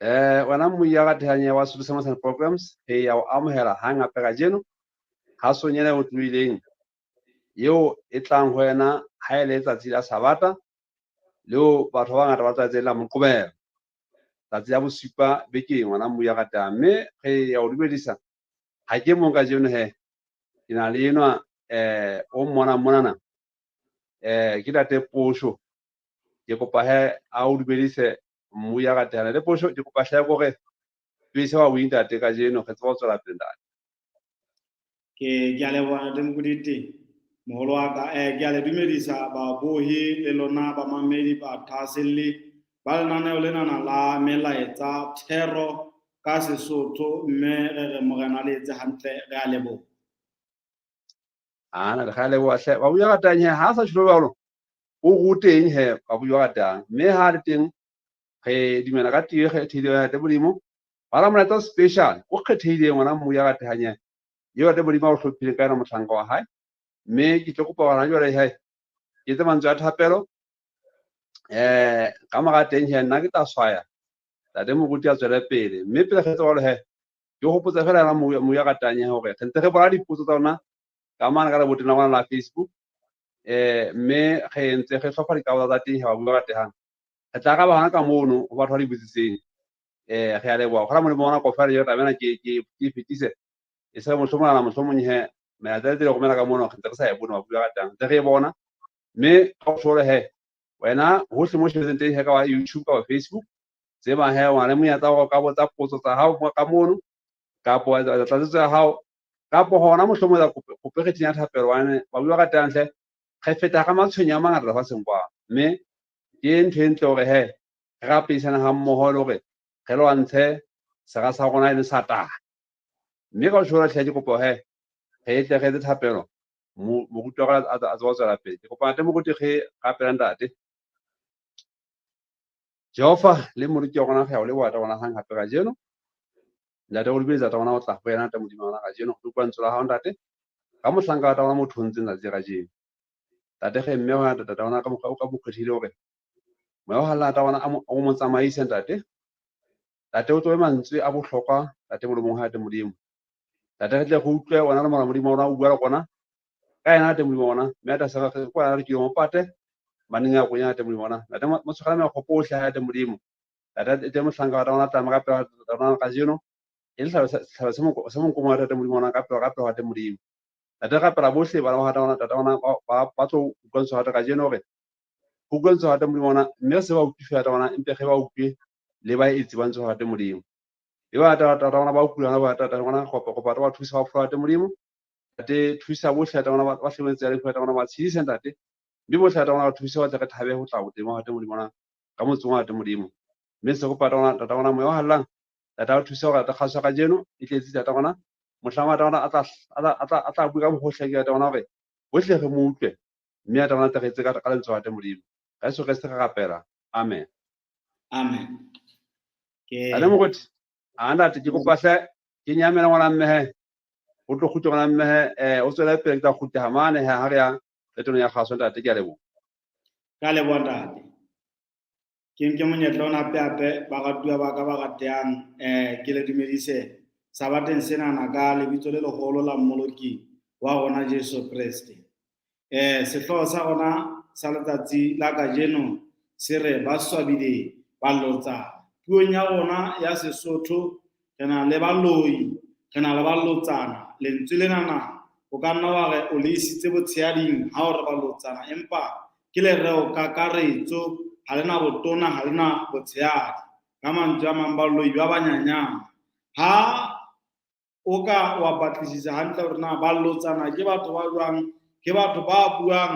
Wena moya ga thanya wa solution programs ya o amohela hanga pega jeno ha sonyela o tluileng yeo e tlang ho wena ha ile letsatsi la sabata leo batho ba ngata ba tsatsela moqobelo tsatsi ya bosupa bekeng wena moya ga ta mme ge ya o dumedisa ha ke mo ka jeno he ke na le enwa o monana ke tate Posho ke kopa he a o dumedise moya ga ta le Posho ke kopa hle go ge tse wa winter te ka jeno ge tso tswela pele ke a leboha ntate Mokudite moholo wa ka ke a le dumedisa babohi le lona ba mamedi ba thaselle ba lenaneo lenana la melaetsa thero ka Sesotho mme re morena le etse hantle re a leboha ana re ga le wa hle ba buya ga tang he ha sa tshilo ba o go teng he ba buya ga tang mme ha le teng ge dimela ka tie ge thile ya te bodimo ba la mona special o kgethile ngwana moya ga thanya yo te bodimo o hlophile ka na motlanka wa hae mme ke tlo kopa bana jwale he ke tse mantswe a thapelo ka maga teng he nna ke tla swaya tate moruti a tswele pele mme pele ge tswa he ke hopotsa fela na moya ga tanya hore ge ntse ge bola dipotso tsa ona ka mana ka leboteng la bona la Facebook mme ge ntse ge hlopha dikao tsa teng ha ba bua ka tehang ge tla ka bana ka mono ho batho ba di botsitseng ge a leboha gola molemo ona kofela yo tabena ke fetise e se mohlomongana mohlomong he me a tsetse go mena ka mono ge ntse re sa e bone ba bua ka tang ntse ge e bona mme ka go shole he wena hohle mo shebeletseng teng he ka wa YouTube ka wa Facebook tseba he wa le monyetla go ka botsa potso tsa hao ka mono kapo wa tlatsetso ya hao kapo hona mohlomong ya kope ge tinya thapelo wane ba bua ka tang hle ge feta ga matshwenya a mangata lefatsheng kwa mme ke ntho e ntle hore he re gapeisana ga mmogo le gore ge le wa ntshe sega sa gona e le satana mme ka tšhola tlhe ke kopo he ge e tle ge tse thapelo moruti wa a tsewa tswela pele ke kopa ntate moruti ge gapela ntate Jehova le moruti wa gona ge o le wa ta gona hang gape ka jeno ntate go lebetsa ta gona o tla go yena ntate modimo wa gona ka jeno go kwa ntse la ga ntate ka mohlanka ta gona motho ntse nna tse ga jeno tate ge mme wa tata gona ka mokgwa o ka bokgethile gore moya wa hala ta gona o mo tsamaise ntate o tloe mantswe a bohlokwa tate molomong ha tate modimo tate ge tle go utlwe ona le mora modimo ona o bua le gona ka ena tate modimo ona mme ta sa go kwa re ke mo pate maninga ya go nya tate modimo ona tate mo tshogala me go po hla tate modimo tate te mohlanka ta gona tama ka pela ta ka jeno e le tlhaba se mo nkomo wa tate modimo ona ka pela wa tate modimo tate ga pela bohle ba wa tate ona ba tlo utlwantsha tate ka jeno gore go utlwantsha tate modimo ona mme se ba utlwisa tate ona empe ge ba utlwe le ba itse ba ntse tate modimo e ba tate ona ba utlwana ba tate ona go ba ba thusa ba phela tate modimo tate thusa bohle tate ona ba hlemetse ya le tate ona ba tshedisa tate mme bohle tate ona ba thusa ba tle thabe go tla go teng wa tate modimo ona ka motsong wa tate modimo mme se go pata ona tate ona moya wa hallang tate ba thusa gore tate kgaso ka jeno e tletse tate ona mohlama tate ona a tla bua ka bohle ke tate ona gore bohle ge mo utlwe mme tate ona tegetse ka lentswe wa tate modimo ka se ga gapela amen ate mogoti a ntate ke kopa hle ke nyamela ngwana mmehe o tlo khutla ngwana mmehe o tswela pele ka khutla ha mane ha re ya letong ya kgaso ntate ke a leboha ka leboha ntate ke monyetla ona ape ba ratuwa ba ka ba ratang ke le dumedise sabateng senana ka lebitso le legolo la mmoloki wa rona Jesu Kriste sehloho sa rona sa letsatsi la kajeno se re ba swabile ba lotsa puong ya rona ya Sesotho re na le baloi re na le ba lotsana lentswe lenana o ka nna wa re o le isitse botshehading ha o re ba lotsana empa ke le reo kakaretso ha lena botona ha lena botshehadi ka mantswe a mang baloi ba banyanyana ha o ka wa batlisisa hantle hore na ba lotsana ke batho ba jwang ke batho ba buang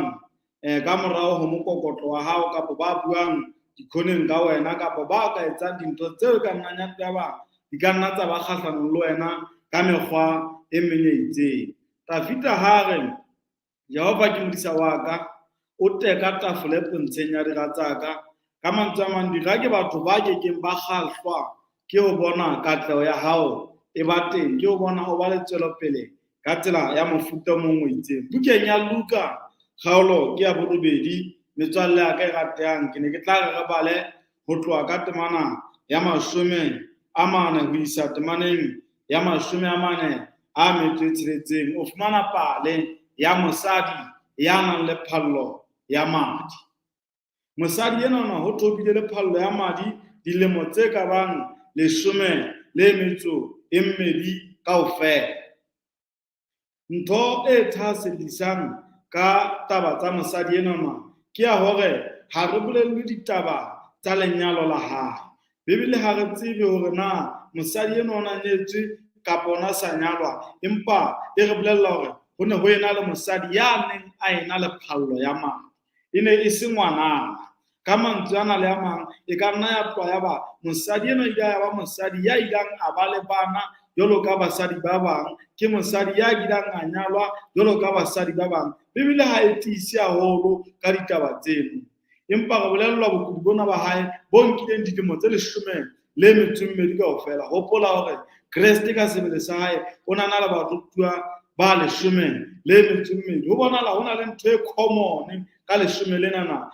ka morao ho mokokotlo wa hao kapa ba buang dikhoneng ka wena kapa ba ka etsang dintho tseo ka nnanya taba di ka nna tsa ba kgahlanong le wena ka mekgwa e menyeitseng Tafita hare Jehova ke modisa wa ka o teka tafole pontsheng ya diratsaka ka mantswe a mang dira ke batho ba kekeng ba kgahlwa ke ho bona katleho ya hao e ba teng ke ho bona o ba le tswelopele ka tsela ya mofuta mongwe itseng bukeng ya Luka kgaolo ke ya borobedi metswalle ya ka e ratehang ke ne ke tla re bale ho tloha ka temana ya 40 ho isa temaneng ya 46, o fumana pale ya mosadi ya nang le phallo ya madi. Mosadi enana ho thobile le phallo ya madi dilemo tse ka bang 12 kaofela. Ntho e thaselisang ka taba tsa mosadi enana ke ya hore ha re bolelle ditaba tsa lenyalo la hae. Bebele ha re tsebe hore na mosadi enana nyetswe kapa ona sa nyalwa, empa e re bolella hore ho ne ho ena le mosadi ya neng a ena le phallo ya madi. E ne e se ngwanana. Ka mantswe ana le a mang, e ka nna ya tloha ya ba mosadi ena ile ya ba mosadi ya ilang a ba le bana jwalo ka basadi ba bang, ke mosadi ya ilang a nyalwa jwalo ka basadi ba bang. Bebele ha e tiise haholo ka ditaba tseno, empa re bolellwa bokudi bona ba hae bo nkileng dilemo tse 12 kaofela. Hopola hore Kreste ka sebele sa hae o na le barutwa ba 12. Ho bonahala ho na le ntho e common ka 12.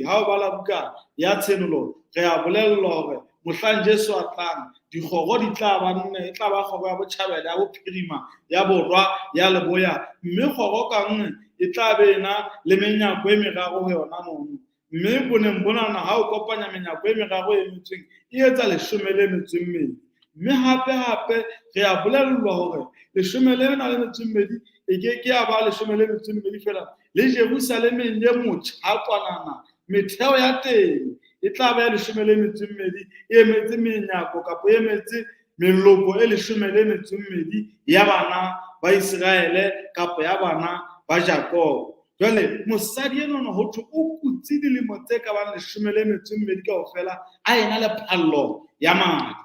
Ha o bala buka ya tshenolo, re a bolellwa hore mohlang Jesu a tlang, dikgoro di tla ba nne, e tla ba kgoro ya botjhabela, ya bophirima, ya borwa, ya leboya. Mme kgoro ka nngwe e tla be na le menyako e meraro ho yona mono. Mme boneng bonana ha o kopanya menyako e meraro e emetsweng, e etsa 12. Mme hape re a bolellwa hore 12 e ke ya ba 12 fela le Jerusalemeng le motjhatwanana. Metheo ya teng e tla ba 12 e emetse menyako kapa e emetse meloko e 12 ya bana ba Israele kapa ya bana ba Jakob. Jwale mosadi enana ho thwe o kutsi dilemo tse ka bang 12 kaofela a ena le phallo ya madi.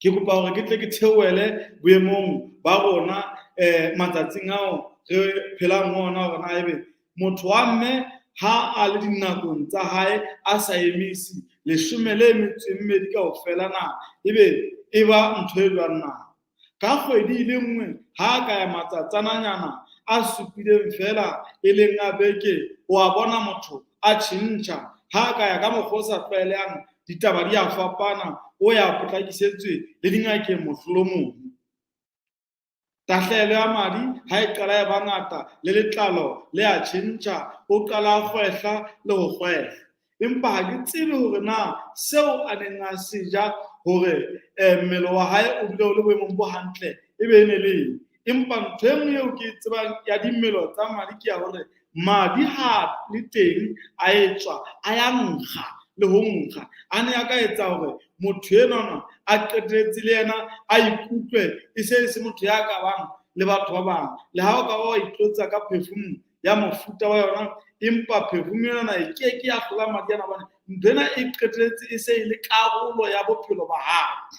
Ke kopa hore ke tle ke theoele boemong ba rona matsatsing ao re phelang ona, hore na ebe motho wa mme ha a le dinakong tsa hae a sa emisi 12 kaofela na, ebe e ba ntho e jwang na? Ka kgwedi le nngwe ha ka ya matsatsananyana a supileng fela e leng a beke, o a bona motho a tjhentjha. Ha ka ya ka mokgwa o sa tlwaelehang, ditaba di a fapana, o ya potlakisetswe le dingakeng mohlomong. Tahlehelo ya madi ha e qala ya bangata le letlalo le a tjhentjha, o qala a kgwehla le ho kgwehla. Empa ha ke tsebe hore na seo a neng a se ja hore mmele wa hae o dule o le boemong bo hantle e be ne le. Empa ntho e nngwe eo ke tsebang ya dimelo tsa madi ke ya hore madi ha le teng a etswa a ya nkga le ho nkga. A ne a ka etsa hore motho enana a qetetse le yena a ikutlwe e se motho ya ka bang le batho ba bang. Le ha o ka ba itlotsa ka perfume ya mofuta wa yona, empa perfume enana e ke ya hlola madi ana, bana ntho ena e qetetse e se le karolo ya bophelo ba hao.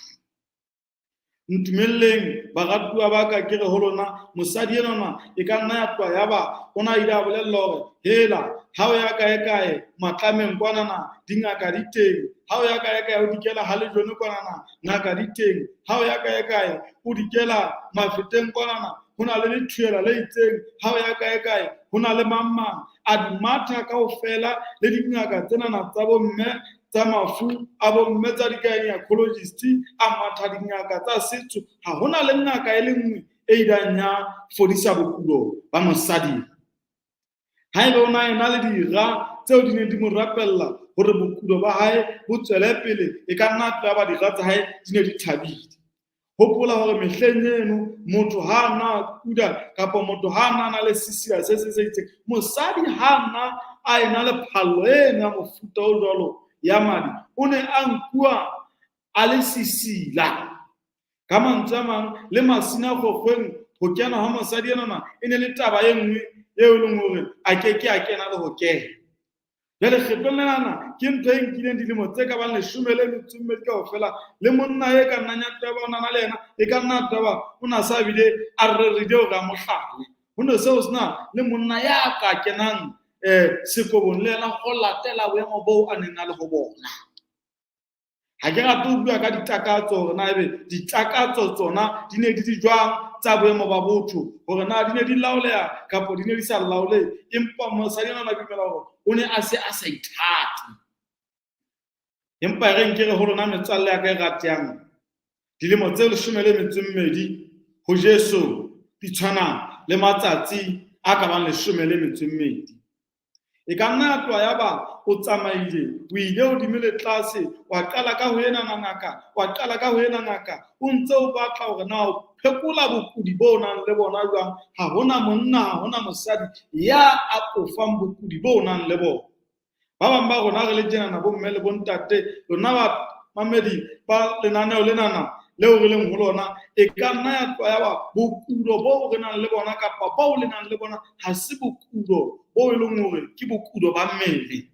Ntumelleng baratuwa ba ka ke re ho lona, mosadi enana e ka nna ya tloha ya ba ona ile a bolella hore hela ha o ya kae matlameng kwanana dingaka di teng, ha o ya kae o dikela ha le jone kwanana ngaka di teng, ha o ya kae o dikela mafeteng kwanana ho na le lethuela le itseng, ha o ya kae ho na le mamang a di matha kaofela le dingaka tsenana tsa bomme tsa mafu a bomme tsa di-gynecologist a matha dingaka tsa setso. Ha hona le ngaka e le nngwe e ileng ya fodisa bokulo ba mosadi. Haeba o na ena le dira tseo di ne di mo rapella hore bokulo ba hae bo tswele pele, e ka nna tloha ba dira tsa hae di ne di thabile. Hopola hore mehleng eno motho ha na kuda kapa motho ha na le sisia se itseng, mosadi ha na a ena le phallo ena mofuta o jwalo ya madi, o ne a nkuwa a le sisila. Ka mantswe a mang, le masina kgokgweng ho kena ha mosadi enana e ne le taba e nngwe eo leng hore a keke a kena le ho kena. Jwale kgetlong lenana ke ntho e nkileng dilemo tse ka bang 12 kaofela, le monna e ka nnang ya taba o nana le yena e ka nna taba o na sa bile a reride hore a mo hlale. Ho ne seo sena le monna ya ka kenang sekobong le yena go latela boemo bo a neng a le ho bona. Ha ke rate ho bua ka ditakatso hore na ebe ditakatso tsona di ne di jwang tsa boemo ba botho, hore na di ne di laoleha kapa di ne di sa laolehe. Empa mosadi enana dumela hore o ne a se a sa ithate. empa re nke re ho lona metswalle ya ka e ratehang dilemo tse 12 ho Jesu di tshwana le matsatsi a ka bang 12. E ka nna ya tloha ya ba o tsamaile o ile hodimo le tlase wa qala ka ho ena ngaka o ntse o batla hore na o phekola bokudi bo nang le bona jwang ha hona monna ha hona mosadi ya akofang bokudi bo nang le bona. Ba bang ba rona re le tjena bo mme le bontate lona ba mamedi ba lenaneo lenana leo re leng ho lona e ka nna ya tloha ya ba bokudo bo re nang le bona kapa bao le nang le bona ha se bokudo bo e leng hore ke bokudo ba mmele,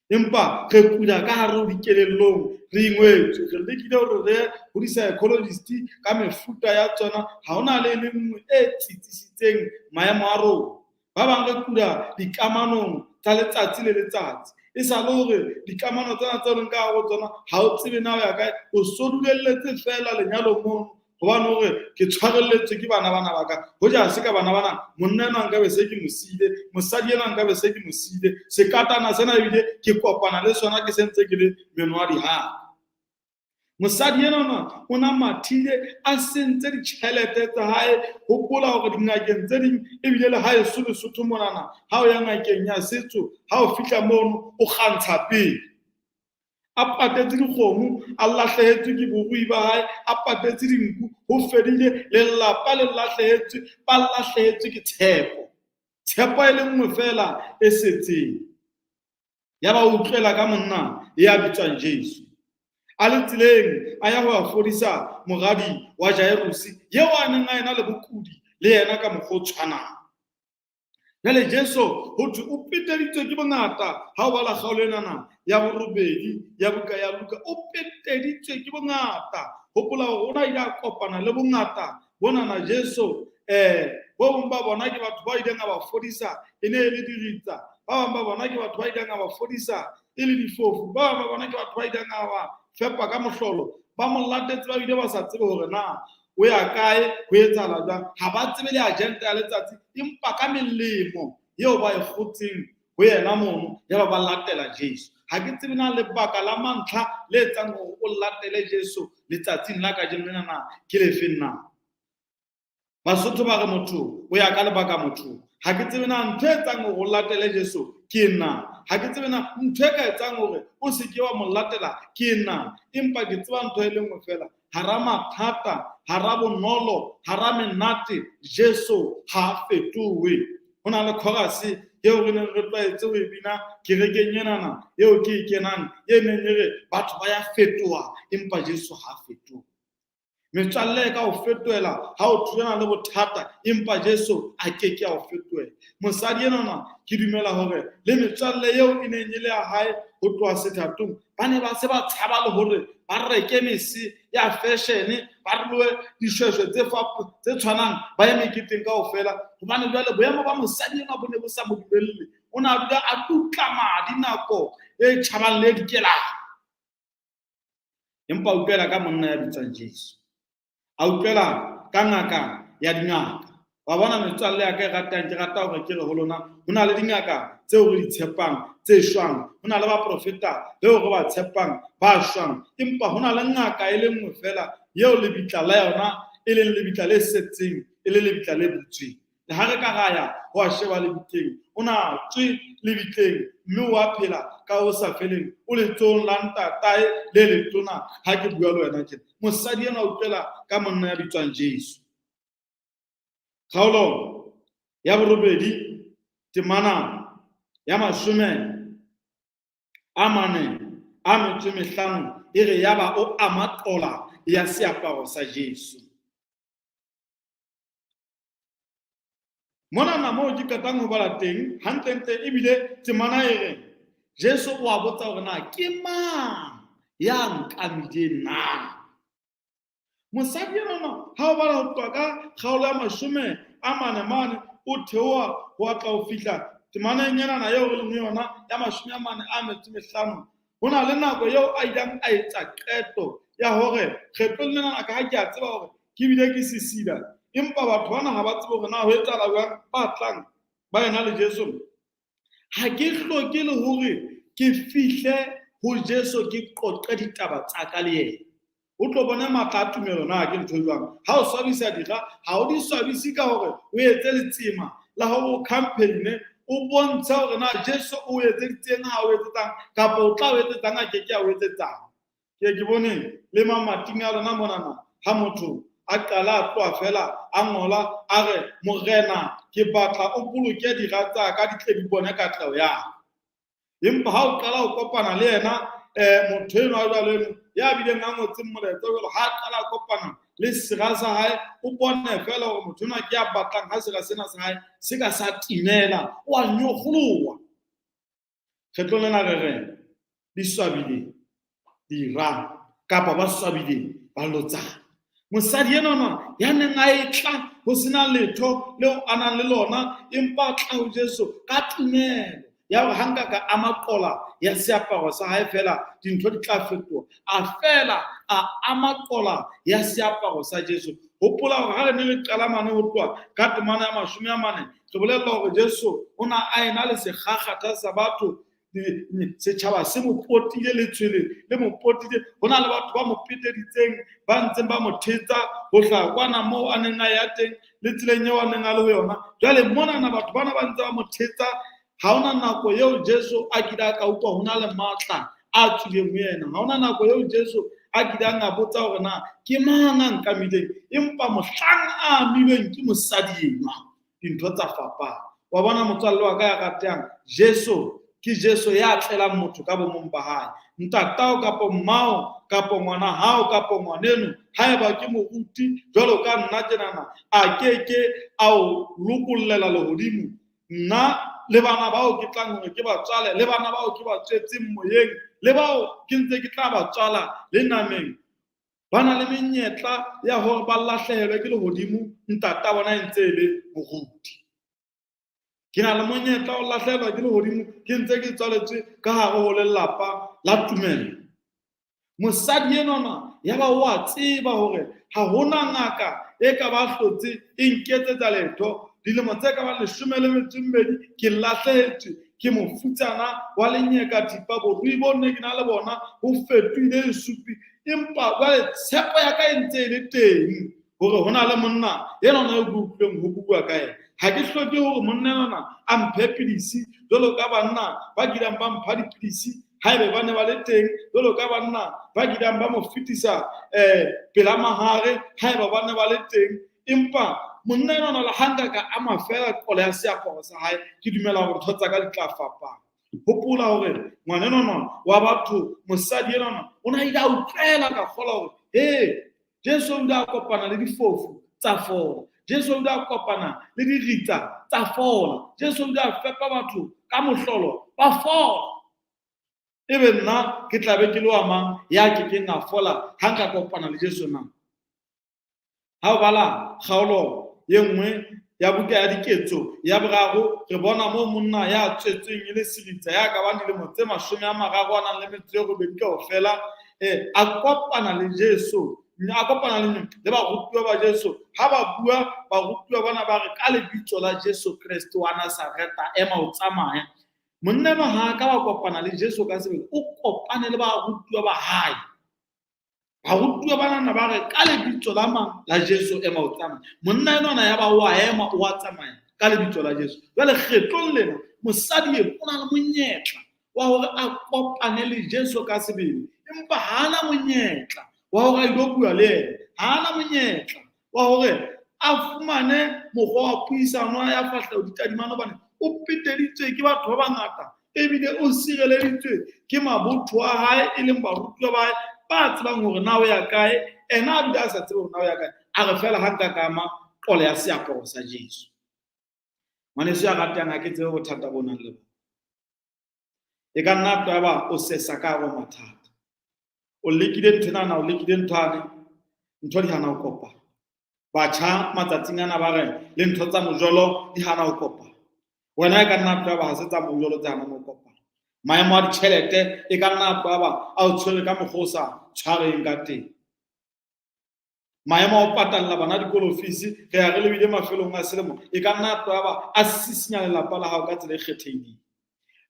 empa re kula ka hare ho dikelellong re ingwetswe re lekile hore re ho di-psychologist ka mefuta ya tsona ha hona le nngwe e tsitsisitseng maemo a rona. Ba bang re kula dikamanong tsa letsatsi le letsatsi e sa le hore dikamano tsena tse leng ka hare ho tsona ha o tsebe na o ya kae o so dulelletse fela lenyalong mono hobane hore ke tshwarelletswe ke bana ba ka ho ja se ka bana monna enwa nka be se ke mosile mosadi enwa nka be se ke mosile sekatana sena ebile ke kopana le sona ke sentse ke le menwadi ha mosadi enwa o na mathile a sentse ditjhelete tsa hae hopola hore dingakeng tse ding ebile le hae Lesotho monana ha o ya ngakeng ya setso ha o fihla mono o kgantsha pele a patetse dikgomo a lahlehetswe ke borui ba hae a patetse dinku ho fedile le lelapa le lahlehetswe ke tshepo e le nngwe fela e setseng ya ba utlwela ka monna ya bitswang Jesu a le tseleng a ya ho a fodisa moradi wa Jairus yeo a neng a ena le bokudi le yena ka mokgwa o tshwanang. Jale Jesu ho thwe o peteditswe ke bongata ha o bala kgaolo enana ya borobedi ya buka ya Luka o peteditswe ke bongata hopola hore o na ile a kopana le bongata bonana Jesu bo bong ba bona ke batho ba ileng a ba fodisa e ne e le diritsa ba bang ba bona ke batho ba ileng a ba fodisa e le difofu ba bang ba bona ke batho ba ileng a ba fepa ka mohlolo ba mo latetse ba bile ba sa tsebe hore na o ya kae ho etsahala jwang ha ba tsebe le agenda ya letsatsi empa ka melemo eo ba e kgotseng ho yena mono ya ba latela Jesu. Ha ke tsebe na lebaka la mantlha le etsang hore o latele Jesu letsatsing la ka jeno na ke le feng na Basotho ba re motho o ya ka lebaka motho ha ke tsebe na ntho etsang hore o latele Jesu ke nna ha ke tsebe na ntho e ka etsang hore o se ke wa mo latela ke nna empa ke tseba ntho e le nngwe fela hara mathata hara bonolo hara menate Jesu ha fetohe. Ho na le chorus eo re neng re tlwaetse ho e bina kerekeng enana eo ke e kenang e neng re batho ba ya fetoha empa Jesu ha fetohe. Metswalle ka ho fetohela ha o thulana le bothata empa Jesu a ke ke a o fetohela. Mosadi enana ke dumela hore le metswalle eo e neng le ya hae ho tloha sethatong ba ne ba se ba tshaba le hore ba reke mese ya fashion ba rloe dishweshwe tse tshwanang ba ye meketeng kaofela hobane jwale boemo ba mosadi enwa bo ne bo sa mo dumelle o na dula a tutla madi nako e tjhabang le dikelang empa utlwela ka monna ya bitswang Jesu a utlwela ka ngaka ya dingaka wa bona metswalle ya ka e ratang ke rata hore ke re ho lona ho na le dingaka tseo re di tshepang tse shwang ho na le ba profeta leo re ba tshepang ba shwang empa ho na le ngaka e le nngwe fela yeo lebitla la yona e leng lebitla le setseng e le lebitla le butsweng le ha re ka raya ho a sheba lebitleng o na tswe lebitleng mme wa phela ka o sa feleng o le tsong la ntatae le letona ha ke bua le wena tjena mosadi ena o utlwela ka monna ya bitswang Jesu. Kgaolo ya borobedi temana ya 45 e re ya ba o amatola ya seaparo sa Jesu. Mona na mo ke katang ho bala teng hantle ebile temana e re Jesu o a botsa hore na ke mang ya nkamile na mosadi enana ha o bala ho tloha ka kgaolo ya 40 o theoha ho atla ho fihla temana enana eo re leng yona ya 45 ho na le nako eo a ileng a etsa qeto ya hore kgetlo lena ka ha ke a tseba hore ke bile ke sisida empa batho bana ha ba tsebe hore na ho etsahala jwang ba tlang ba yena le Jesu ha ke hloke le hore ke fihle ho Jesu ke qoqe ditaba tsa ka le yena. O tlo bona matla a tumelo na ke ntho jwang. Ha o swabisa dira, ha o di swabisi ka hore o etse letsema la ho campaign o bontsha hore na Jesu o etseditseng ha o etsetsang kapa o tla o etsetsang a keke a o etsetsang. Ke bone le mamating a lona monana ha motho a qala a tloa fela a ngola a re morena ke batla o boloke dira tsa ka di tle di bone katleho ya. Empa ha o qala o kopana le yena motho eno a jwalo ya bileng a ngotseng molaetsa jwalo ha qala a kopana le sera sa hae o bone fela hore motho ona ke a batlang ha sera sena sa hae se ka sa timela o a nyokgoloha. Kgetlo lena re re di swabile dira kapa ba swabile ba lotsana. Mosadi enona ya neng a etla ho sena letho leo a nang le lona empa tla ho Jesu ka tumelo ya hore hanka ka amaqola ya seaparo sa hae fela dintho di tla fetoha a fela a amaqola ya seaparo sa Jesu. Hopola hore ha re ne re qala mane ho tloha ka temana ya 40 re bolella hore Jesu o na a ena le segagata sa batho setjhaba se mo potile le tshwele le mo potile hona le batho ba mo peteditseng ba ntseng ba mo thetsa ho hlaha kwana moo a neng a ya teng le tseleng eo a neng a le ho yona. Jwale mona na batho bana ba ntse ba mo thetsa ha ona nako eo Jesu a kile ka utlwa hona le matla a tswileng ho yena. Ha ona nako eo Jesu a kile a botsa hore na ke mang a nkamileng empa mohlang a amilweng ke mosadi enwa dintho tsa fapana. Wa bona motswalle wa ka ya ratang Jesu ke Jesu ya tlelang motho ka bomong ba hae. Ntatao kapa mmao kapa ngwana hao kapa ngwaneno haeba ke moruti jwalo ka nna tjenana a keke a o lokollela lehodimo. Nna le bana bao ke tlang hore ke ba tswale le bana bao ke ba tswetseng moyeng le bao ke ntse ke tla ba tswala le nameng ba na le menyetla ya hore ba lahlehelwe ke lehodimo ntata bona e ntse e le moruti. Ke na le monyetla o lahlehelwa ke lehodimo ke ntse ke tswaletswe ka hare ho lelapa la tumelo. Mosadi enona ya ba wa tseba hore ha hona ngaka e ka ba hlotse e nketsetsa letho dilemo tse ka ba 12 ke lahlehetswe ke mofutsana wa lenyeka thipa borui bo ne ke na le bona ho fetohile lesupi empa jwale tshepo ya ka e ntse e le teng hore hona le monna enona e butlweng ho bua ka yena. Ha ke hloke hore monna enona a mphe pidisi jwalo ka banna ba kileng ba mpha dipidisi haebe ba ne ba le teng jwalo ka banna ba kileng ba mo fetisa pela mahare haeba ba ne ba le teng. Empa monna enona la hanga ka ama fela qola ya seaparo sa hae ke dumela hore ntho tsa ka di tla fapana. Hopola hore ngwana enona wa batho mosadi enona o na ile a utlwela ka kgola hore Jesu o a kopana le difofu tsa fola. Jesu o a kopana le diritsa tsa fola. Jesu o a fepa batho ka mohlolo ba fola. Ebe nna ke tla be ke le wa mang ya ke keng a fola ha nka kopana le Jesu na. Ha o bala kgaolo ye nngwe ya buka ya diketso ya boraro re bona mo monna ya tswetsweng e le siritsa ya ka bang dilemo tse 30 a nang le metso e robedi kaofela a kopana le Jesu a kopana le barutwa ba Jesu ha ba bua barutwa bana ba re ka lebitso la Jesu Kristo wa Nazareta ema o tsamaya. Monna no ha ka ba kopana le Jesu ka sebele o kopane le barutwa ba hae. Barutwa bana ba re ka lebitso la mang la Jesu ema o tsamaya. Monna enona ya ba wa ema o a tsamaya ka lebitso la Jesu. Jwale kgetlong lena mosadi e o na le monyetla wa hore a kopane le Jesu ka sebele empa hana monyetla wa hore a ilo bua le yena. Hana monyetla wa hore a fumane mokgwa wa puisano ya fahleho ditadimano bana o peteditswe ke batho ba bangata ebile o sireleditswe ke mabotho a hae e leng barutwa ba hae ba tsebang hore na o ya kae ena a bile a sa tsebe hore na o ya kae a re fela ha nka kama qola ya seaparo sa Jesu. Ngwaneso ya ratang ha ke tsebe bothata bo nang le bona. E ka nna taba o sesa ka go mathata o lekile nthwana o lekile nthwane ntho di hana ho kopana. Batjha matsatsing ana ba re le ntho tsa mojolo di hana ho kopana. Wena e ka nna taba ha se tsa mojolo tsa hana ho kopana. Maemo a ditjhelete e ka nna taba a o tshwere ka mokgosa tshwareng ka teng. Maemo a ho patalla bana dikolo fees re ya re lebile mafelong a selemo e ka nna taba a sisinya lelapa la hao ka tsela e kgethehileng.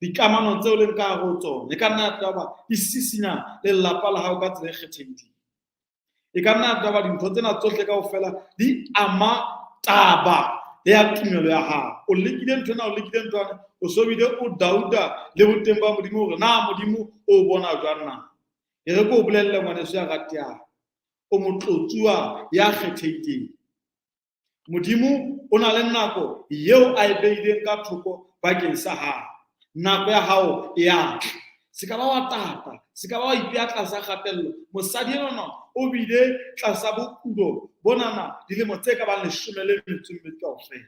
dikamano tseo leng ka hare ho tsona e ka nna taba di sisinya le lelapa la hao ka tsela e kgethehileng. E ka nna taba dintho tsena tsohle kaofela di ama taba le ya tumelo ya hao. O lekile nthona, o lekile nthwana, o so bile o dauda le boteng ba Modimo hore na Modimo o bona jwang na. E re ko o bolelle ngwaneso ya ratehang, o motlotsuwa ya kgethehileng. Modimo o na le nako eo a e beileng ka thoko bakeng sa hao. Nako ya hao e a tla. Se ka ba wa tata, se ka ba wa ipeya tlasa kgatello. Mosadi enwana o bile tlasa bokulo bonana dilemo tse ka bang 12 kaofela.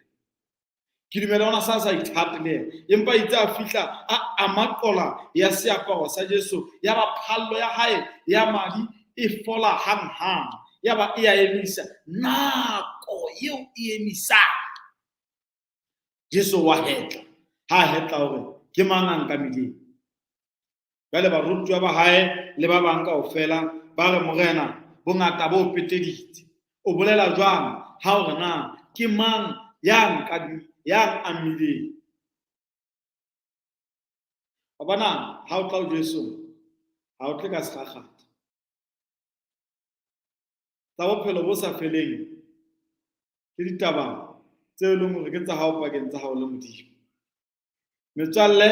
Ke dumela ona sa ithate le yena, empa itse a fihla a amaqola ya seaparo sa Jesu, ya ba phallo ya hae ya madi e fola hang, ya ba e a emisa. Nako eo e emisa. Jesu wa hetla, ha hetla hore ke mang a nkamileng. Jwale barutwana ba hae le ba bang kaofela ba re morena bongata bo peteditse. O bolela jwang ha hore na ke mang ya amileng? Bona ha o tla ho Jesu ha o tle ka sekgakgatha. Tsa bophelo bo sa feleng ke ditaba tseo e leng hore ke tsa hao pakeng tsa hao le Modimo. Metswalle,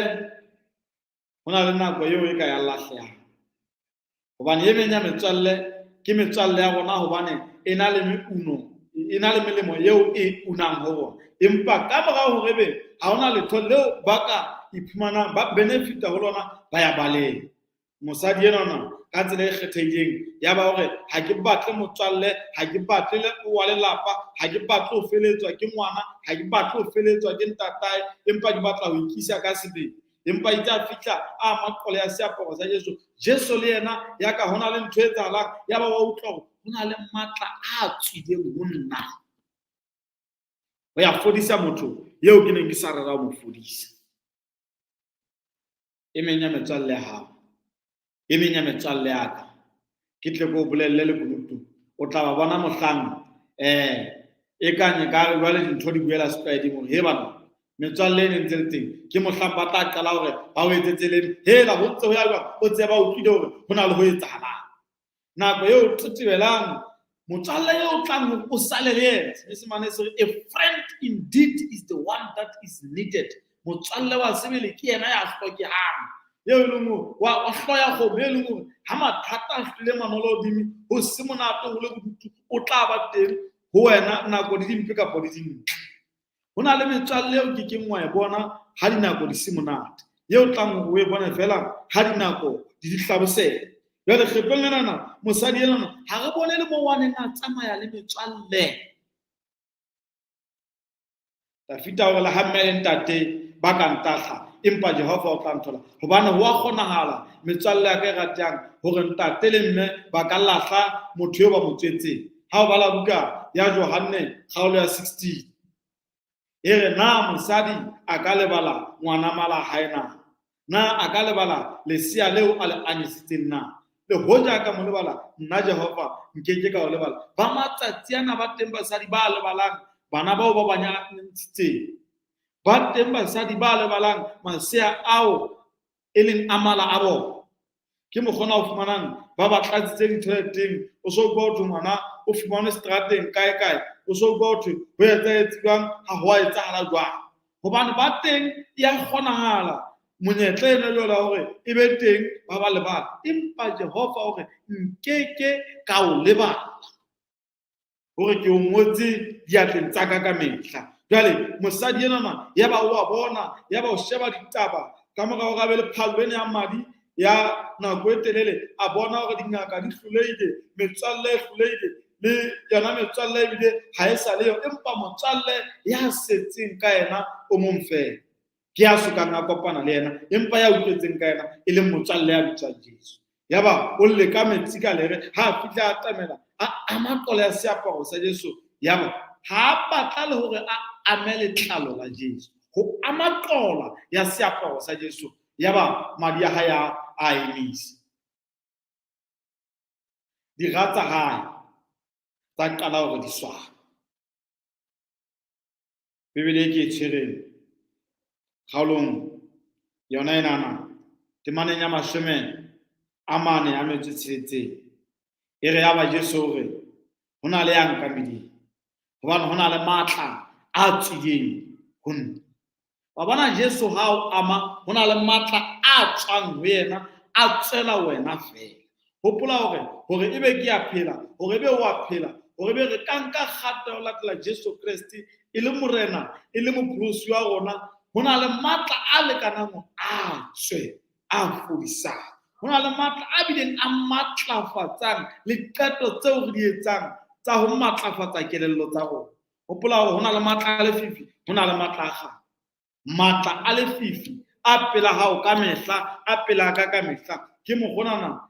ho na le nako eo e ka ya lahlehang. Hobane e meng ya metswalle ke metswalle ya rona hobane e na le meuno, e na le melemo eo e unang ho rona. Empa ka morao hore ebe ha hona letho leo ba ka iphumanang ba benefita ho lona ba ya baleng. Mosadi enwana ka tsela e kgethehileng ya ba hore ha ke batle motswalle, ha ke batle le wa lelapa, ha ke batle ho feletswa ke ngwana, ha ke batle ho feletswa ke ntatae, empa ke batla ho ikisa ka sebele. Empa itse a fihla a maqole ya seaparo sa Jesu. Jesu le yena ya ka hona le ntho e etsahalang, ya ba wa utlwa hore ho na le matla a tswileng ho nna. Ho ya fodisa motho eo ke neng ke sa rera ho mo fodisa. E meng ya metswalle ya hao, e meng ya metswalle ya ka, ke tle ko bolelle le bodutu. O tla ba bona mohlang e kanye ka re jwale dintho di buela setlwaeding hore he bana metswalle e neng ntse le teng ke mohlang ba tla qala hore ba o etsetse le hela ho ntse ho ya jwang, o tseba o utlwile hore ho na le ho etsahalang. Nako eo tetebelang motswalle eo tlang o sale le yena. Seesemane se re a friend indeed is the one that is needed. Motswalle wa sebele ke yena ya hlokehang, eo e leng wa hloya kgomo, e leng hore ha mathata a hlile manolo hodimo, ho se monate ho le bodutu, o tla ba teng ho wena nako di dimpe kapa di dintle. Ho na le metswalle eo ke keng wa e bona ha dinako di se monate, eo tlang o e bone fela ha dinako di hlabosela. Jwale kgepeng lenana mosadi enana ha re bone le mo waneng a tsamaya le metswalle. Tafita hore le ha mme le ntate ba ka ntahla, empa Jehova o tla nthola, hobane ho a kgonahala metswalle ya ka e ratehang hore ntate le mme ba ka lahla motho eo ba mo tswetseng. Ha o bala buka ya Johane kgaolo ya 16 e re na mosadi a ka lebala ngwana mala hae na a ka lebala lesia leo a le anyisitseng na. Le hoja ka mo lebala nna Jehova nkeke ka o lebala. Ba matsatsi ana ba teng basadi ba lebalang bana bao ba banyantshitseng, ba teng basadi ba lebalang masea ao e leng a mala a bona. Ke mokgona o fumanang ba ba tlatsitse di-toileteng, o so bua ho ngwana o fumane seterateng kae, o so bua ho ho etsahetswang ha ho a etsahala jwang. Hobane ba teng ya kgonahala monyetla ena jwale hore e be teng ba ba lebala, empa Jehova hore nkeke ka o lebala, hore ke o ngotse diatleng tsa ka ka mehla. Jwale mosadi enana ya ba o a bona, ya ba o sheba ditaba ka mora hore a be le phallo ena ya madi ya nako e telele, a bona hore dingaka di hlolehile, metswalle e hlolehile, le yona metswalle ebile ha e sa le yo, empa motswalle ya setseng ka yena o mong fela ke ya sokang a kopana le yena, empa ya utlwetseng ka yena e leng motswalle ya bitswang Jesu. Ya ba o le ka metsi ka lere, ha fihla a tamela a maqole ya seaparo sa Jesu, ya ba ha batla le hore a ame letlalo la Jesu, ho amaqola ya seaparo sa Jesu, ya ba madi ya hae a emisa. Dira tsa hae tsa qala hore di swara. Bebele ke e tshwereng kgaolong yona enana temaneng ya 46 e re ya ba Jesu hore ho na le ya nkameding hobane ho na le matla a tswileng ho nna. Wa bona Jesu ha o ama ho na le matla a tswang ho yena a tsela wena fela. Hopola hore ebe ke a phela, hore ebe wa phela, hore ebe re ka nka kgato ho latela Jesu Kriste e le morena, e le mopholosi wa rona, ho na le matla a lekanang a tswe a fodisang. Ho na le matla a bileng a matlafatsang le qeto tseo re di etsang tsa ho matlafatsa kelello tsa rona. Hopola hore ho na le matla a lefifi, ho na le matla a kgang. Matla a lefifi a pela hao ka mehla, a pela ka mehla ke mogonana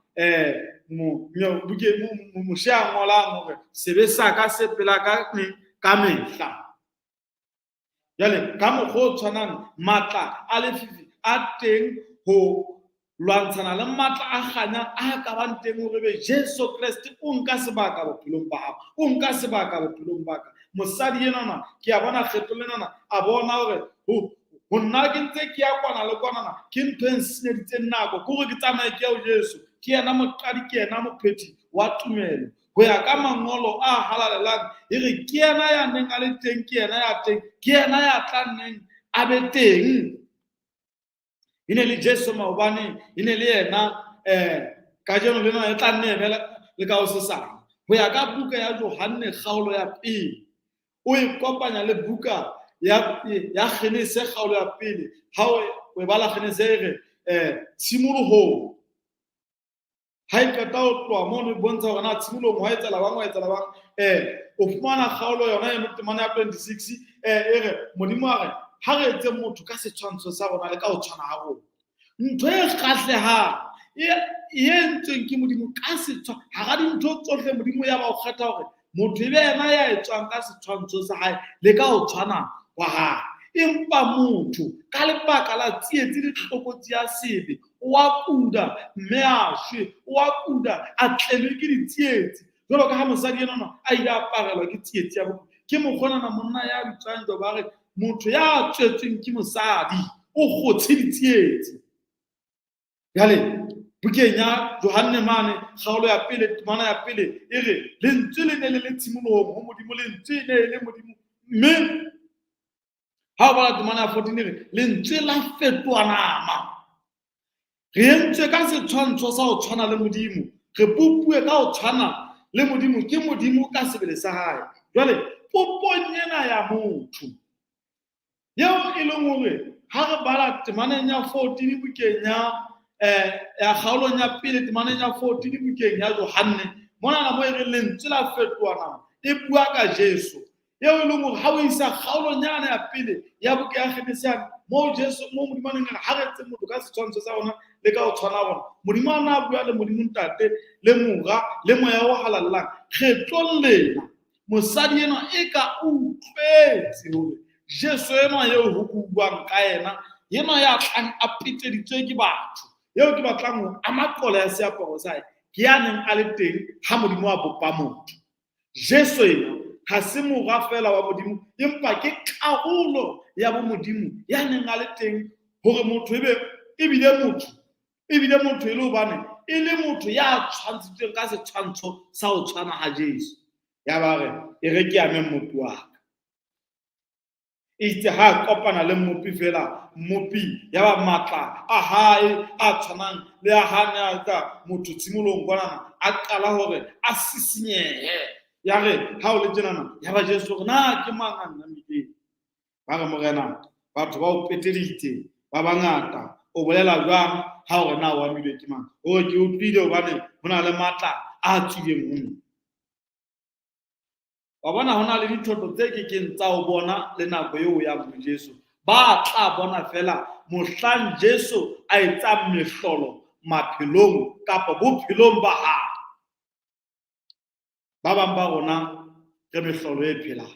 moshea ngolang hore sebe sa ka se pela ka mehla. Jale ka mokgwa o tshwanang matla a lefifi a teng ho lwantshana le matla a kganyang a ka bang teng hore be Jesu Kriste o nka sebaka bophelong ba hao, o nka sebaka bophelong ba ka. Mosadi enana ke a bona kgetlo lenana a bona hore ho nna ke ntse ke ya kwana le kwanana ke ntho e nsenyeditseng nako ke hore ke tsamaye ke ya Jesu, ke yena moqadi, ke yena mophethi wa tumelo. Ho ya ka mangolo a halalelang e re ke yena ya neng a le teng, ke yena ya teng, ke yena ya tla neng a be teng. E ne le Jesu maobane e ne le yena ka jeno lena e tla nne be le ka o sesane. Ho ya ka buka ya Johane kgaolo ya 1 o e kopanya le buka ya Genese kgaolo ya 1 ha o bala Genese e re tshimoloho ha e qeta ho tloha mo ne bontsha hore na tshimoloho ho etsela bang o fumana kgaolo yona eno temana ya 26 e re modimo a re ha re etse motho ka setshwantsho sa rona le ka ho tshwana ha rona. Ntho e kgahlehang e entsweng ke modimo ka setshwantsho ha ga dintho tsohle modimo ya ba o kgetha hore motho ebe yena ya etswang ka setshwantsho sa hae le ka ho tshwana wa hae. Empa motho ka lebaka la tsietsi le tlokotsi ya sebe wa kuda mme a shwe, wa kuda a tlelwe ke ditsietsi. Jwalo ka ha mosadi enana a ile a parelwa ke tsietsi ya bophelo, ke mokgonana monna ya bitswang ba re motho ya tswetsweng ke mosadi o kgotse ditsietsi. Jale bukeng ya Johane mane kgaolo ya 1 temana ya 1 e re lentswe le ne le le tshimolohong ho modimo, lentswe ne le modimo, mme ha o bala temana ya 14 e re lentswe la fetoha nama. Re entswe ka setshwantsho sa ho tshwana le modimo, re pupuwe ka ho tshwana le modimo ke modimo ka sebele sa hae. Jwale popong ena ya motho yeo e leng hore ha re bala temaneng ya 14 bukeng ya kgaolong ya 1 temaneng ya 14 bukeng ya Johane mona mo e re lentswe la fetoha nama e bua ka Jesu. Yeo e leng hore ha o isa kgaolonyana ya 1 ya buka ya Genese mo Jesu mo modimo a neng ha re etse motho ka setshwantsho sa rona le ka ho tshwana rona, modimo a na bua le modimo ntate le mora le moya o halallang kgetlong lena mosadi ena e ka utlwetse hore Jesu ena yeo ho buang ka yena ya tlang a peteditswe ke batho, yeo ke batlang ho amakola ya seaparo sa hae ke ya neng a le teng ha modimo a bopa motho. Jesu ena ha se mora fela wa modimo, empa ke karolo ya bo modimo ya neng a le teng hore motho ebile motho e le hobane e le motho ya tshwantshitsweng ka setshwantsho sa ho tshwana ha Jesu. Ya ba re e re ke ame mmopi wa ka itse ha kopana le mmopi fela, mmopi ya ba matla a hae a tshwanang le a hana ka motho tshimolohong kwana a qala hore a sisinyehe. Ya re ha o le tjenana ya ba Jesu hore na ke mang a nna mmileng. Ba re morena batho ba o peteditse ba bangata, o bolela jwang ha hore na wa mmilwe ke mang? O ke utlwile hobane ho na le matla a tswileng ho nna. Wa bona hona le dithoto tse ke keng tsa o bona le nako eo ya mo Jesu ba tla bona fela mohlang Jesu a etsa mehlolo maphelong kapa bophelong ba hao. Ba bang ba rona re mehlolo e phelang,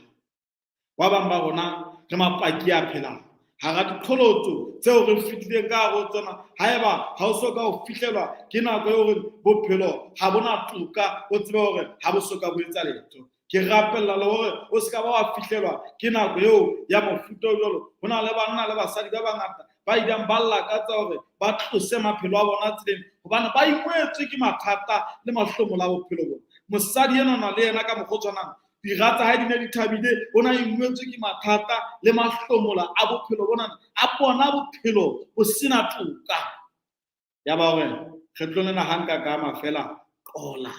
ba bang ba rona re mapaki a phelang hara diqholotso tseo re fitileng ka hare ho tsona. Haeba ha o soka o fihlelwa ke nako eo re bophelo ha bona toka, o tsebe hore ha bo soka bo etsa letho. Ke rapella le hore o ska ba wa fihlelwa ke nako eo ya mofuta jwalo. Hona le banna le basadi ba bangata ba ileng ba lakatsa hore ba tlose maphelo a bona tseleng hobane ba ingwetswe ke mathata le mahlomola a bophelo bona. Mosadi enana le yena ka mokgwa o tshwanang, dira tsa hae di ne di thabile, o na ingwetswe ke mathata le mahlomola a bophelo bona, a bona bophelo bo sena toka. Ya ba hore re tlo lena hanka ka mafela qola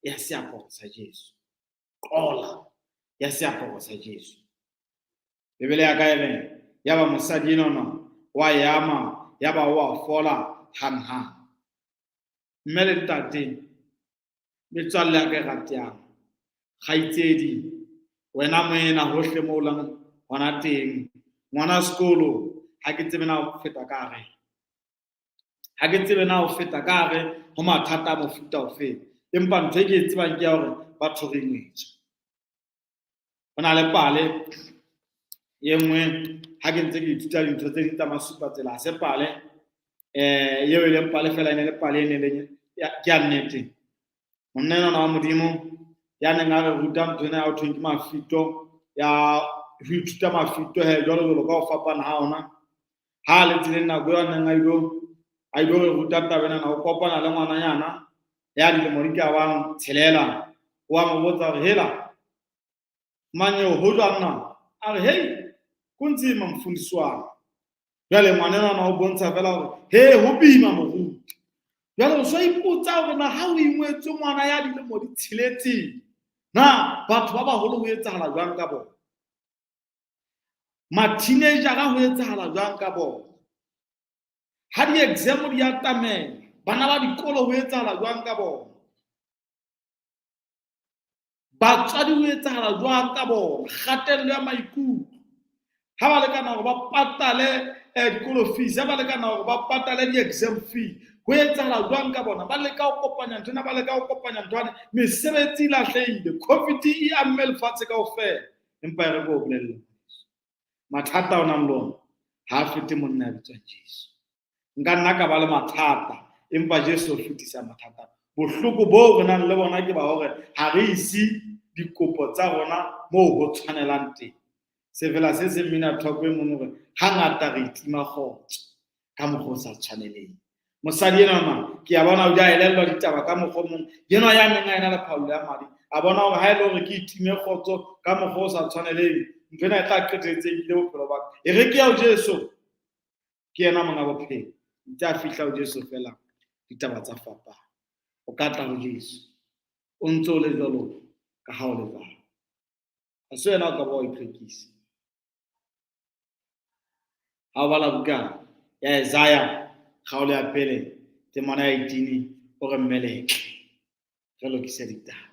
ya seaparo sa Jesu. Qola ya seaparo sa Jesu. Bibele ya ka ere ya ba mosadi enana wa yama ya ba wa fola hang. Mme le ntate metswalle ya ka e ratang, kgaitsedi wena moena hohle mo lang hona teng, ngwana sekolo ha ke tsebe na ho feta ka gare. Ha ke tsebe na ho feta ka gare ho mathata a mofuta ofe, empa ntho e ke e tsebang ke ya hore batho re ingwetswe. Ho na le pale e nngwe ha ke ntse ke ithuta dintho tse ding tsa masupatsela, ha se pale eo e leng pale fela, e ne le pale e ne le ke ya nnete. Monna enana wa Modimo ya neng a re ruta ntho ena ya ho thweng ke mafito, ya ho ithuta mafito jwalo ka ho fapana ha ona. Ha le tseleng nako eo neng a ilo re ruta taba ena, o kopana le ngwananyana ya dilemo di ka bang 6, wa mo botsa hore hela manyeo ho jwang na? A re hei kunzima mfundisi wami. Jwale ngwananyana o bontsha fela hore he ho bima moruti. Jwale o so ipotsa hore na ha o ingwetswe ngwana ya dilemo di 6 na batho ba baholo ho etsahala jwang ka bona? Ma-teenager ho etsahala jwang ka bona? Ha di-exam di atamela, bana ba dikolo ho etsahala jwang ka bona? Batswadi ho etsahala jwang ka bona? Kgatello ya maikutlo. Ha ba lekana hore ba patale dikolo fees, ha ba lekana hore ba patale di-exam fee, ho etsahala jwang ka bona? Ba leka ho kopanya nthona, ba leka ho kopanya nthwane, mesebetsi e lahlehile, COVID e amme lefatshe kaofela, empa e re ko bolelle mathata o nang le ona ha a fete monna ya bitswang Jesu. Nka nna ka ba le mathata, empa Jesu o fetisa mathata. Bohloko bo re nang le bona ke ba hore ha re isi dikopo tsa rona moo ho tshwanelang teng. Se fela se se mmina thoko e mong hore hangata re itima kgotso ka mokgwa o sa tshwaneleng. Mosadi enana ke a bona o di a elellwa ditaba ka mokgwa o mong, enwa ya neng a ena le phallo ya madi a bona hore ha e le hore ke itime kgotso ka mokgwa o sa tshwaneleng, ntho ena e tla qetelletseng bophelo ba ka. E re ke ya ho Jesu, ke yena monga bophelo. Ntse a fihla ho Jesu fela ditaba tsa fapana. O ka tla ho Jesu o ntse o le jwalo ka ha o le jwalo. Ha se wena o ka ba wa itlhwekisa. Ha o bala buka ya Isaiah kgaolo ya pele temana ya 18 o re mmeleke re lokise ditaba.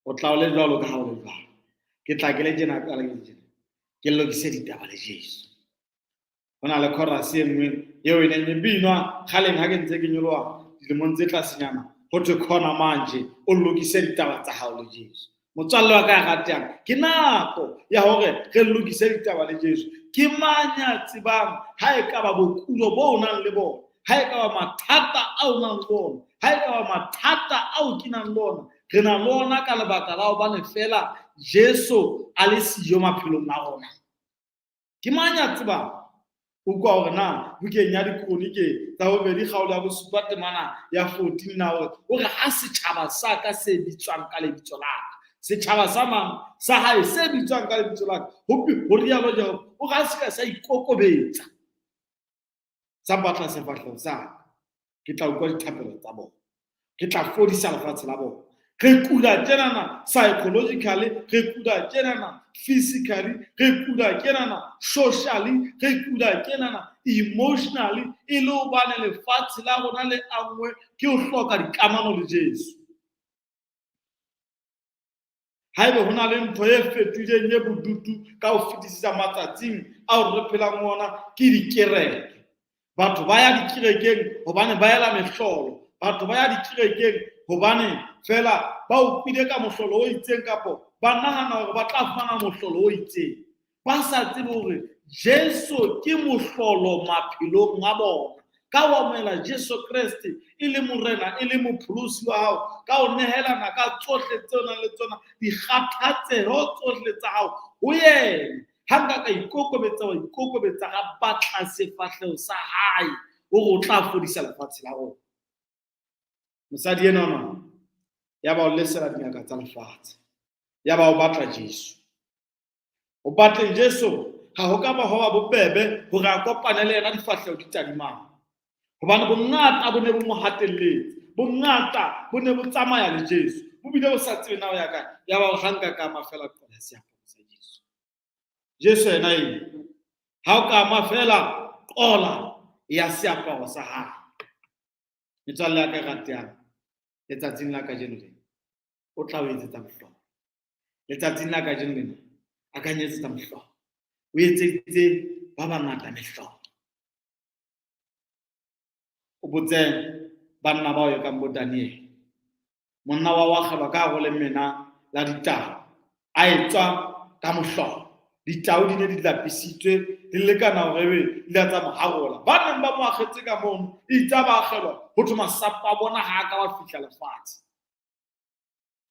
O tla o le jwalo ka ha o le jwalo. Ke tla ke le tjena ka le tjena, ke lokise ditaba le Jesu. Hona le chorus e nngwe eo e neng e binwa kgaleng ha ke ntse ke nyoloha dilemong tse tlasenyana, ho thwe khona manje o lokise ditaba tsa hao le Jesu. Motswalle wa ka ya ratang, ke nako ya hore re lokise ditaba le Jesu. Ke mang ya tsebang ha e ka ba bokulo bo o nang le bona, ha e ka ba mathata a o nang le bona, ha e ka ba mathata ao ke nang le ona, re na le ona ka lebaka la hobane fela Jesu a le siyo maphelong a rona. Ke mang ya tsebang? O kwa hore na bukeng ya Dikronike tsa 2 kgaolo ya 7 temana ya 14 na hore ha setjhaba sa ka se bitswang ka lebitso la ka, setjhaba sa mang sa hae se bitswang ka lebitso la ka, ho rialo Jehova, o ga se ka sa ikokobetsa sa batla sefahleho sa ka, ke tla utlwa dithapelo tsa bona, ke tla fodisa lefatshe la bona. Re kula tjenana psychologically, re kula tjenana physically, re kula tjenana socially, re kula tjenana emotionally, e le hobane lefatshe la rona le angwe ke ho hloka dikamano le Jesu. Haebe hona le ntho e fetohileng e bodutu ka ho fetisisa matsatsing ao re phelang ona ke dikereke. Batho ba ya dikerekeng hobane ba ela mehlolo, batho ba ya dikerekeng hobane fela ba utlwile ka mohlolo o itseng kapo ba nahana hore ba tla fumana mohlolo o itseng, ba sa tsebe hore Jesu ke mohlolo maphelong a bona. Ka ho amohela Jesu Kriste e le morena, e le mopholosi wa hao, ka ho nehelana ka tsohle tseo nang le tsona, dikgathatseho tsohle tsa hao ho yena, hanga ka ikokobetsa ga batla sefahleo sa hae o tla fodisa lefatshe la rona. Mosadi enana ya ba o lesela dingaka tsa lefatshe, ya ba o batla Jesu. O batleng Jesu ha ho ka ba ho ba bobebe hore a kopane le yena difahleo di tadimang. Hobane bongata bo ne bo mo hatelletse, bongata bo ne bo tsamaya le Jesu. Bo bile bo sa tsebe nao ya kae, ya ba o hanka ka mafela qola seaparo sa Jesu. Jesu ena ha o ka mafela qola ya seaparo sa hae. Metswalle ya ka ratang, letsatsing la kajeno lena o tla o etsetsa mohlolo. Letsatsing la kajeno lena a ka nyetsetsa mohlolo. O etseditse ba bangata mehlolo. O botse banna bao kang bo Daniel, monna wa kgelwa ka go le mena la ditau, a etswa ka mohlolo. Ditau di ne di lapisitswe di lekana hore di tsa moharola. Ba neng ba mo akgetse ka mono itsa ba kgelwa ho thoma masapo a bona ha ka ba fihla lefatshe.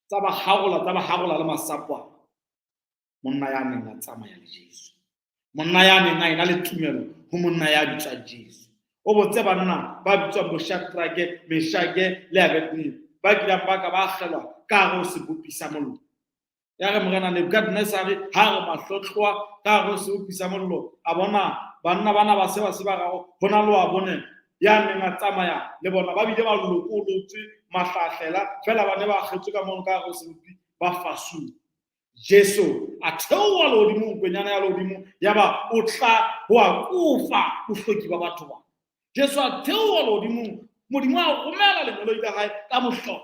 Tsa ba harola le masapo. Monna ya neng a tsamaya le Jesu, monna ya neng a ena le tumelo ho monna ya bitswang Jesu. O botse banna ba bitswang bo Shadrake, Meshake le Abednego, ba kilang ba ka ba kgelwa ka go sebopi sa mollo. Ya re morena Nebukadnezar ha re mahlohlwa ka go sebopi sa mollo, a bona banna bana ba se ba gago hona le wa bone ya neng a tsamaya le bona ba bile ba lokolotswe mahlahlela fela ba ne ba kgetswe ka mono ka go sebopi ba fasu. Jesu a theoha lehodimo kwenyana ya lehodimo ya ba o tla ho a kufa bohloki ba batho ba. Jesu a theoha lehodimo, Modimo a romela lengolo la hae ka mohlolo.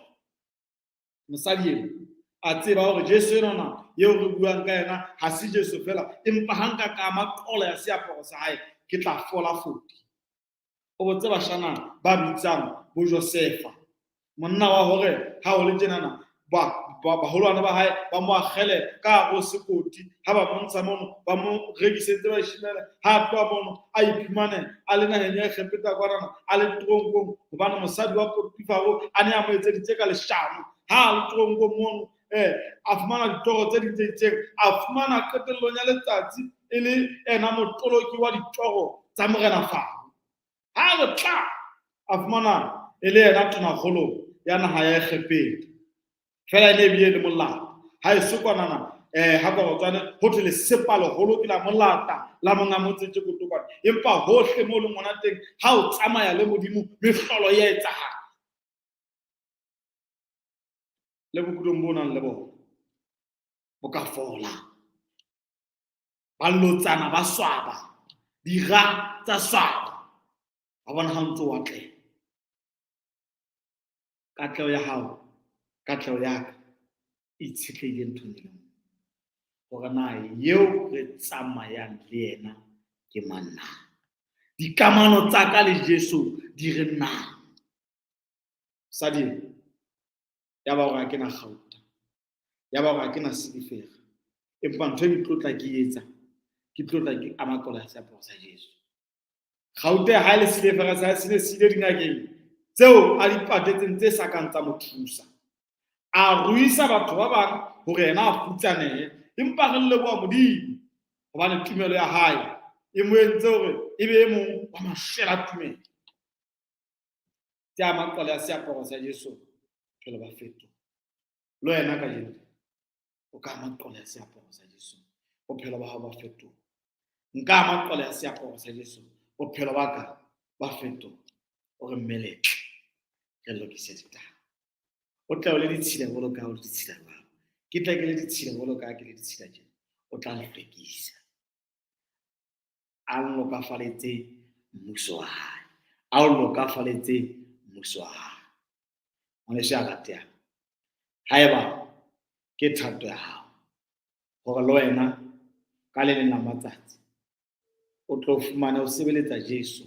Mosadi ena a tseba hore Jesu enana yeo re buang ka yena ha se Jesu fela, empa hanka ka maqola ya seaparo sa hae ke tla fola foti. O botse bashana ba bitsang bo Josefa, monna wa hore ha o le tjenana baholwane ba hae ba mo akgele ka go sekoti, ha ba montsha mono ba mo rekisetse ba ishimela, ha tloa mono a iphumane a le naheng ya Egepeta kwanana a le toronkong, hobane mosadi wa Potifaro a ne a mo etseditse ka leshano. Ha le toronkong mono a fumana ditoro tse ding tse itseng, a fumana qetellong ya letsatsi e le ena motoloki wa ditoro tsa morena Faro. Ha re tla a fumana e le ena tonakgolo ya naha ya Egepeta. Fela ne bile le molata ha e sokwanana ha ba botsane ho thele sepa leholo ke la molata la monga motse tse kotokwana, empa hohle mo le mona teng ha o tsamaya le Modimo mehlolo ya etsahala. Le bokudong bona le bona bo ka fola, ba lotsana ba swaba, dira tsa swaba, ba bona ha ntse wa tle. Katleho ya hao, katleho ya ka itshetlehile nthong e nngwe, hore na eo re tsamayang le yena ke mang na? Dikamano tsa ka le Jesu di re na? Sadi ya ba hore ha ke na kgauta, ya ba hore ha ke na silifera, empa ntho e ke tlotla ke etsa ke tlotla ke amakola ya seaparo sa Jesu. Kgauta ha le silifera sa se ne sile dingakeng tseo a di patetseng tse sa kang tsa mo thusa. A ruisa batho ba bang hore yena a futsanehe, empa re leboha Modimo hobane tumelo ya hae e mo entse hore e be e mong wa mashela tumelo. Tse a maqala ya seaparo sa Jesu phela ba fetoha. Lo yena ka jeno o ka maqala ya seaparo sa Jesu bophelo ba hao ba fetoha. Nka maqala ya seaparo sa Jesu bophelo ba ka ba fetoha. O re mmeleke re lokise ditaba. O tla o le ditshila bolo ka o le ditshila ba. Ke tla ke le ditshila bolo ka ke le ditshila tje. O tla le hlwekisa. A lokafaletse mmuso wa hae. A o lokafaletse mmuso wa hae. Mone se a rateha. Haeba ke thato ya hao hore le wena ka le leng la matsatsi o tlo fumana o sebeletsa Jesu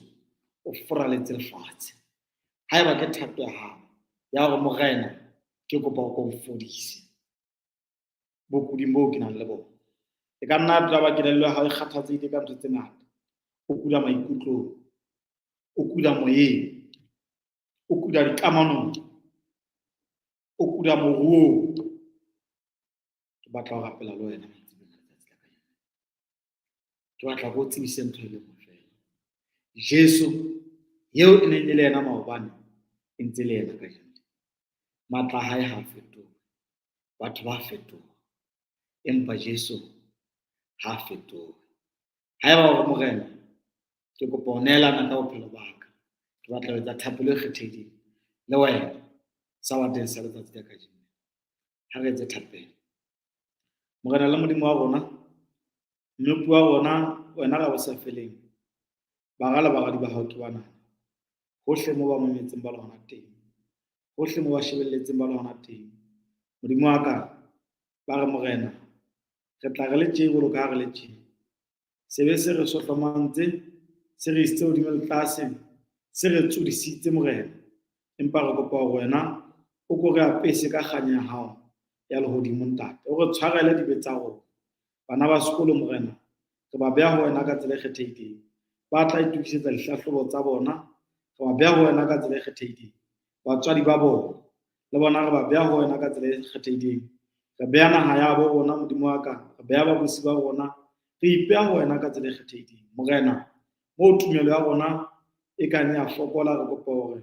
o foraletse lefatshe. Haeba ke thato ya hao ya hore morena ke kopa go konfodise bokuding bo ke nang le bona, e ka nna taba ke lelwa ha e kgathatseile ka ntho tse ngata. O kula maikutlong, o kula moyeng, o kula dikamanong, o kula moruong. Ke batla ho rapela le wena ke batla go tsebise ntho e le nngwe fela. Jesu eo e neng e le yena maobane e ntse le yena kajeno. Matla a hae ha a fetohe, batho ba fetoha, empa Jesu ha a fetohe. Haeba o morena, ke kopa ho nehelana ka bophelo ba ka. Ke batla ho etsa thapelo e kgethehileng le wena sabateng sa letsatsi la kajeno. Ha re etse thapelo. Morena le Modimo wa rona, Mmopi wa rona, wena ka bosa feleng, ba baradi ba hao ke bana, hohle moo ba mametseng ba le hona teng, hohle moo ba shebelletseng ba le hona teng. Modimo wa ka, ba re morena, re tla re le tje bolo ka re le tje. Sebe se re sohlomantse, se re isitse hodimo le tlase, se re tsudisitse morena. Empa re kopa hore wena o ko re apese ka kganya ya hao ya lehodimo ntate. O re tshwarele dibe tsa rona. Bana ba sekolo morena, re ba beha ho wena ka tsela e kgethehileng. Ba tla itukisetsa dihlahlobo tsa bona, re ba beha ho wena ka tsela e kgethehileng. Batswadi ba bona le bona re ba beha ho wena ka tsela e kgethehileng. Re beha naha ya bo rona Modimo wa ka, re beha babusi ba rona, re ipeha ho wena ka tsela e kgethehileng. Morena, moo tumelo ya rona e kang ya fokola, re kopa hore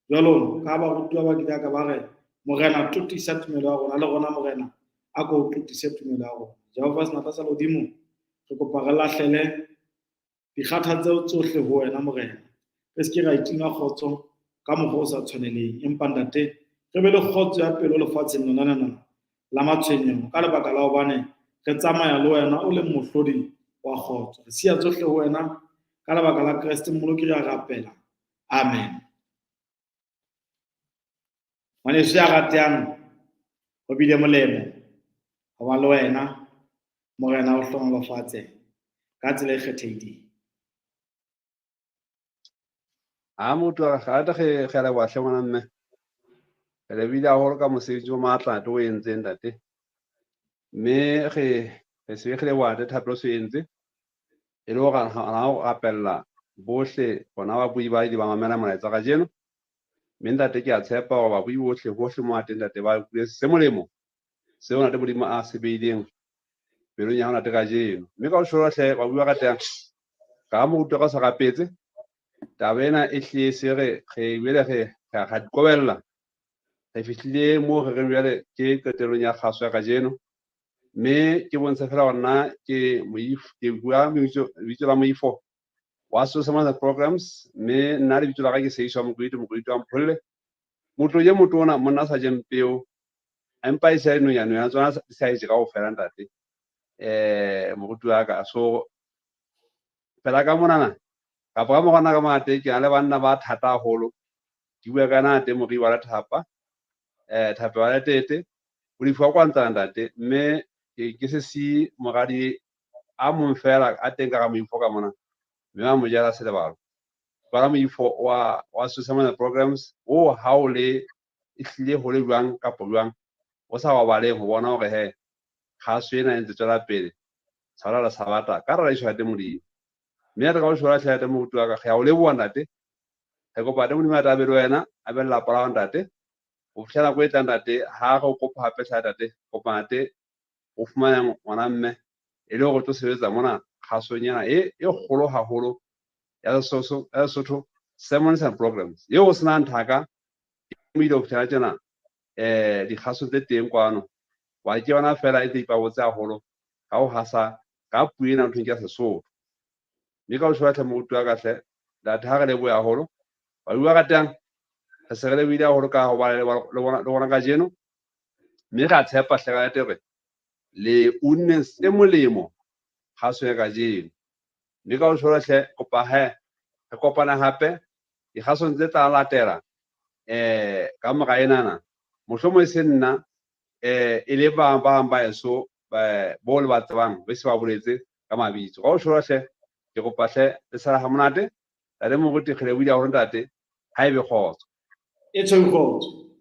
jwalo ka ba rutuwa ba kile ka ba re morena tutisa tumelo ya rona, le rona morena a ko tutise tumelo ya rona. Jehova senatla sa Modimo, re kopa re lahlele dikgatha tseo tsohle ho wena morena. Re ske ra itima kgotso ka mokgwa o sa tshwaneleng, empa ntate re be le kgotso ya pelo lefatsheng lona la matshwenyeho ka lebaka la hobane re tsamaya le wena o le mohlodi wa kgotso. Re siya tsohle ho wena ka lebaka la Kriste mmoloki re a rapela. Amen. Ngwaneso ya ratehang, ho bile molemo ho ba le wena morena o hlohonolofatse ka tsela e kgethehileng. Motho a rata ge le wahle ngwana mme. Re lebile haholo ka mosebetsi o matla o entseng ntate. Mme re se ge le wate thapelo se entse. E le hore ana o rapella bohle bona ba bui ba di ba mamela molaetsa ka jeno. Mme ntate ke a tshepa hore ba bui bohle hohle mo ateng ntate ba se molemo seo ntate Modimo a se beileng pelong ya hona ka jeno. Mme ka ho shora hle ba bua ka teng ka mo utlwa ka sa rapetse taba ena e hle se re bele ge ga dikobella re fihlile mo re bjale ke qetelong ya kgaso ya ka jeno. Mme ke bontsha fela hore nna ke bua lebitso la moifo wa social programs. Mme nna lebitso la ka ke Seiswa Mokwete wa Mpholle. Motho ye motona monna sa jeng peo empa e sa nonyane ya tsona sa etse ka ofela ntate moruti wa ka. So fela ka monana ka ba mo gona ka mate ke le banna ba thata haholo di bua kana te mo ri wa thapa thapa wa tete o di fwa kwa ntsa ntate. Mme ke se si mogadi a mo fela a teng ka moifo ka mona. Mme a mo jela se le balo ba moifo wa social programs o ha o le ihlile ho le jwang ka polwang o sa wa baleng ho bona hore he ga se ena ntse tswela pele tsala la sabata ka ra iswa te Modimo. Mme re ka o shora tlhaete mo utlwa ka ga o le bua ntate ge go pate Modimo a tabe le wena a be la pala ntate o fihlela go etla ntate ha go kopa hape tlhaete ntate kopa ntate o fumana ngwana mme e le go tlo sebetsa mona kgasonyana e kgolo haholo ya Lesotho sermons and programs ye o sena nthaka mo ile go fihlela tjena dikgaso tse teng kwano wa ke bona fela e teipa botse haholo ga o hasa ka puena ntho ke Sesotho. Mme ka o shwa tlha mo utlwa ka hle data ha re le boya haholo ba bua ka teng re se re le bile haholo ka ho ba le bona ka jeno. Mme ga tshepa hle ka tere le unne se molemo ga se ka jeno. Mme ka o shwa hle kopa he re kopana hape dikgasong tse tla latela ka moga enana mohlomong se nna e le ba eso bo le ba tsebang be se ba boletse ka mabitso. Ga o shwa hle ke kopa hle le sala ha monate la le mo go tikgile buile hore ntate ha ebe khotso E tshweu khotso.